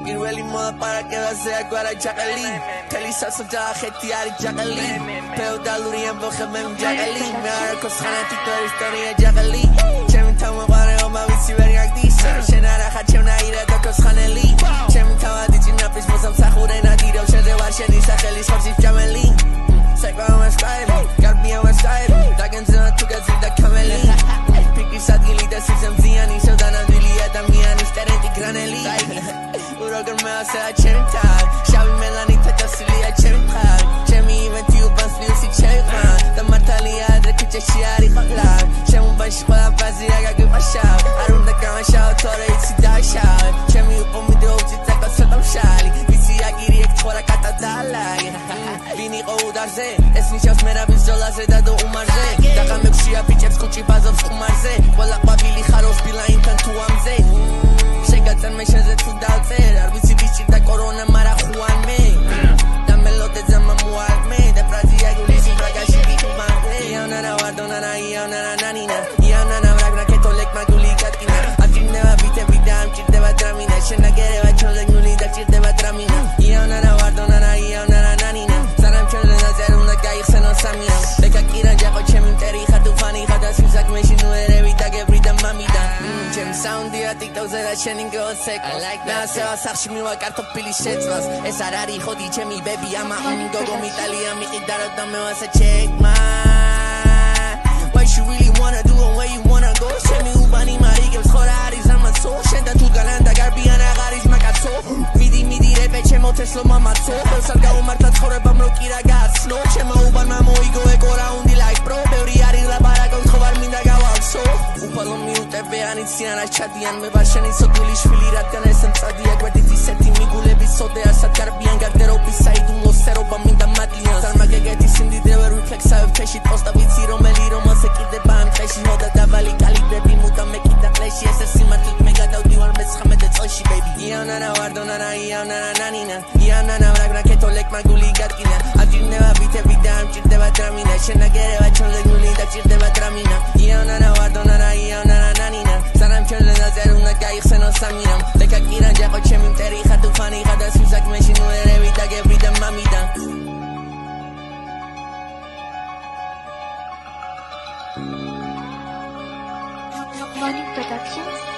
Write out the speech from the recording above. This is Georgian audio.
პირველი მოლაპარაკებაზე აგვარა ჯაყელი მთელი სასოჯა ხეთი არის ჯაყელი ფეოდალური ამბოხე მე ჯაყელი მე არ აქვს ხანათი ისტორია ჯაყელი ჩემი თავმოყარეობა ვიცი ვერ გაგდის შენ არ ახარ ჩემნაირად აქვს ხანელი ჩემი თავადი წინაპრის მოსამსახურე ნადირევ შენზე ვარ შენი სახელი ხორცის ჯამელი საკვამას კაერი გარბია ვასაერი დაგენზენა თუ გაზრდა კამელი პიკის ადგილი და სიზემზიანი შევდანადვილი ადამიანის ტერენტი გრანელი Urogor me hace a chentar Xavi Melanita Tasilia chentar Chemi inventi ubans liusi chentar Da martalia adrekice shiari hotlar Chemu bashi khola bazi aga gubashab Arun da kama shao tore itsi dashab Chemi upomi de uzi taka sotam shali Vitsi agiri ek khora kata dalag Vini qo udarze Es nishas mera bizolaze da do umarze Daqa mekshia pichebs kuchi bazobs kumarze Qola qavili kharos bila intan tu amze Შეგაცან მე შენზე თუ დავწერ არ ვიცი ვიჭირ და კორონა მარა ხუან მე და მელოდე ზამა მოარმე და ბრაზია გულის ბრაგაში ვიხმარე იანანა ვარდონანა იანანა ნანინა იანანა ვრაგრა კეთოლეკ მაგული გატკინა აჭირდება ვიტები და ამჭირდება დრამინა შენაგერება ჩოლეგნული და ჭირდება დრამინა იანანა ვარდონანა იანანა ნანინა სანამ ჩვენზე ნაზერ უნდა გაიხსენო სამია ლეკა კირან ჯაყო ჩემი მტერი ხარ თუ ფანი ხარ და სიზაკმეში ნუერები დაგებრი და მამიდა ჩემ საუნდია TikTok-ზე და შენი გოსეკ I like that სევა სახში მივა კარტოფილი შეცვლას ეს არ არის ხოდი ჩემი ბები ამა გოგო მიტალია მიყიდარო და მე ვასა check my what you really wanna do and where you wanna go ჩემი უბანი მარიგებს ხორა არის ამაცო შენ და თუ განანდა გარბიან აღარის მაკაცო მიდი რეპე ჩემო თესლო მამაცო ხელსად გაუმართა ცხოვრებამ რო კირა გაცნო ჩემო უბანმა მოიგო ეკო რაუნდი like bro ბევრი არის ლაბარაკო ხوار მინდა გავავსო უფალო მიუტებე ანიციანას ჩადიან მე ვარ შენი სოთული შვილი რადგან ეს მწადია გვერდით ისეთი მიგულების სოდე ასად გარბიან გარდერობის საიდუმლო სერობა მინდა მადლიან წარმაგეგეთი სიმდიდრე ვერ ვიფლექსავებ თეში პოსტა ვიცი რომელი რომელს ეკიდება ამ წეში ჰოდა დაბალი კალიბრები მუტა მე კიდე ფლეში ეს სიმართლით მე გადავდივარ მე-19 წელში baby იანანა ვარდონანა იანანა ნანინა იანანა ვრაგრა კეთოლეკ მაგული გატკინა აჭირდება ვითები და ამჭირდება დრამინა შენაგერება ჩოლეგნული და ჭირდება დრამინა იანანა ვარდონანა იანანა ნანინა სანამ ჩვენზე ნაზერ უნდა გაიხსენო სამიამ ლეკა კირან ჯაყო ჩემი მტერი ხარ თუ ფანი ხარ და სიზაკმეში ნუერები დაგებრი და მამიდა Morning Productions